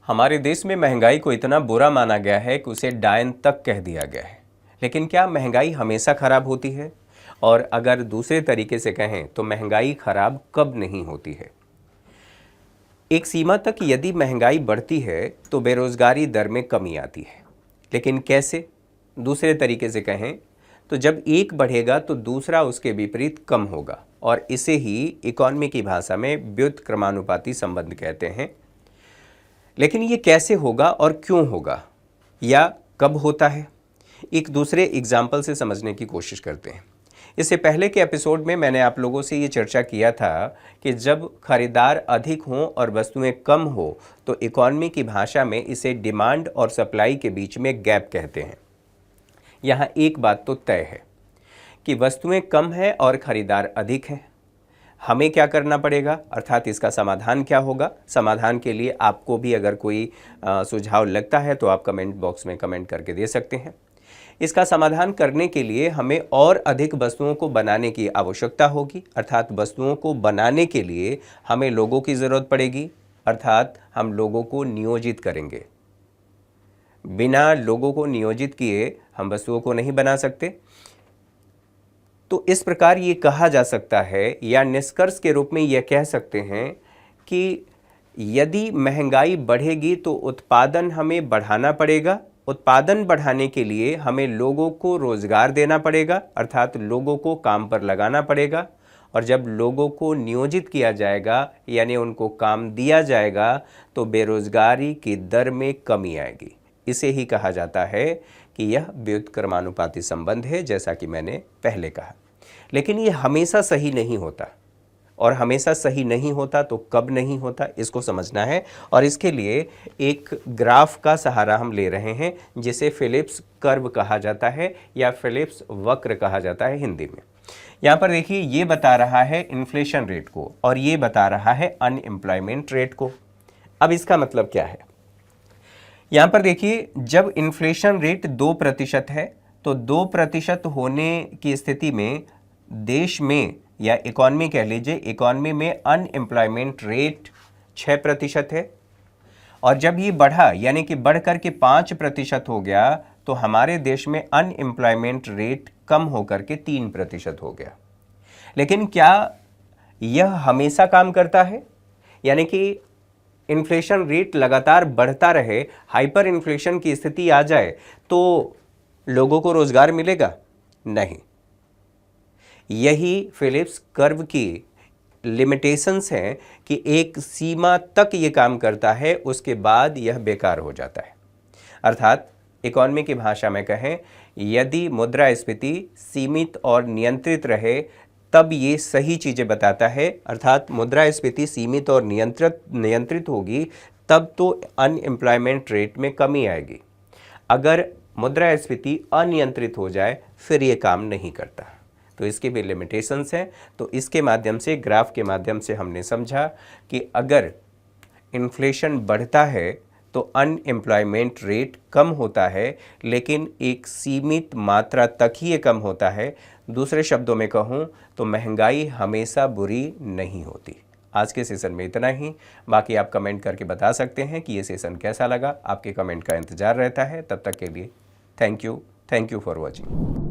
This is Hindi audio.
हमारे देश में महंगाई को इतना बुरा माना गया है कि उसे डायन तक कह दिया गया है। लेकिन क्या महंगाई हमेशा खराब होती है? और अगर दूसरे तरीके से कहें तो महंगाई खराब कब नहीं होती है? एक सीमा तक यदि महंगाई बढ़ती है तो बेरोजगारी दर में कमी आती है। लेकिन कैसे? दूसरे तरीके से कहें तो जब एक बढ़ेगा तो दूसरा उसके विपरीत कम होगा, और इसे ही इकोनॉमी की भाषा में व्युत्क्रमानुपाती संबंध कहते हैं। लेकिन ये कैसे होगा और क्यों होगा या कब होता है, एक दूसरे एग्जाम्पल से समझने की कोशिश करते हैं। इससे पहले के एपिसोड में मैंने आप लोगों से ये चर्चा किया था कि जब खरीदार अधिक हों और वस्तुएं कम हो तो इकोनॉमी की भाषा में इसे डिमांड और सप्लाई के बीच में गैप कहते हैं। यहाँ एक बात तो तय है कि वस्तुएं कम हैं और खरीदार अधिक हैं। हमें क्या करना पड़ेगा, अर्थात इसका समाधान क्या होगा? समाधान के लिए आपको भी अगर कोई सुझाव लगता है तो आप कमेंट बॉक्स में कमेंट करके दे सकते हैं। इसका समाधान करने के लिए हमें और अधिक वस्तुओं को बनाने की आवश्यकता होगी, अर्थात वस्तुओं को बनाने के लिए हमें लोगों की ज़रूरत पड़ेगी, अर्थात हम लोगों को नियोजित करेंगे। बिना लोगों को नियोजित किए हम वस्तुओं को नहीं बना सकते। तो इस प्रकार ये कहा जा सकता है या निष्कर्ष के रूप में यह कह सकते हैं कि यदि महंगाई बढ़ेगी तो उत्पादन हमें बढ़ाना पड़ेगा। उत्पादन बढ़ाने के लिए हमें लोगों को रोजगार देना पड़ेगा, अर्थात लोगों को काम पर लगाना पड़ेगा। और जब लोगों को नियोजित किया जाएगा यानी उनको काम दिया जाएगा तो बेरोजगारी की दर में कमी आएगी। इसे ही कहा जाता है कि यह व्युत्क्रमानुपाती संबंध है, जैसा कि मैंने पहले कहा। लेकिन ये हमेशा सही नहीं होता, और हमेशा सही नहीं होता तो कब नहीं होता, इसको समझना है। और इसके लिए एक ग्राफ का सहारा हम ले रहे हैं जिसे फिलिप्स कर्व कहा जाता है या फिलिप्स वक्र कहा जाता है हिंदी में। यहाँ पर देखिए, ये बता रहा है इन्फ्लेशन रेट को और ये बता रहा है अनएम्प्लॉयमेंट रेट को। अब इसका मतलब क्या है? यहाँ पर देखिए, जब इन्फ्लेशन रेट 2% है तो 2% होने की स्थिति में देश में या इकॉनमी कह लीजिए, इकॉनमी में अनएम्प्लॉयमेंट रेट 6% है। और जब ये बढ़ा यानी कि बढ़ कर के 5% हो गया तो हमारे देश में अनएम्प्लॉयमेंट रेट कम होकर के 3% हो गया। लेकिन क्या यह हमेशा काम करता है? यानी कि इन्फ्लेशन रेट लगातार बढ़ता रहे, हाइपर इन्फ्लेशन की स्थिति आ जाए तो लोगों को रोजगार मिलेगा? नहीं। यही फिलिप्स कर्व की लिमिटेशंस हैं कि एक सीमा तक ये काम करता है, उसके बाद यह बेकार हो जाता है। अर्थात इकोनॉमी की भाषा में कहें, यदि मुद्रास्फीति सीमित और नियंत्रित रहे तब ये सही चीज़ें बताता है। अर्थात मुद्रास्फीति सीमित और नियंत्रित होगी तब तो अनएम्प्लॉयमेंट रेट में कमी आएगी। अगर मुद्रास्फीति अनियंत्रित हो जाए फिर ये काम नहीं करता। तो इसके भी लिमिटेशंस हैं। तो इसके माध्यम से, ग्राफ के माध्यम से हमने समझा कि अगर इन्फ्लेशन बढ़ता है तो अनएम्प्लॉयमेंट रेट कम होता है, लेकिन एक सीमित मात्रा तक ही ये कम होता है। दूसरे शब्दों में कहूँ तो महंगाई हमेशा बुरी नहीं होती। आज के सेशन में इतना ही। बाकी आप कमेंट करके बता सकते हैं कि ये सेशन कैसा लगा। आपके कमेंट का इंतज़ार रहता है। तब तक के लिए थैंक यू फॉर वॉचिंग।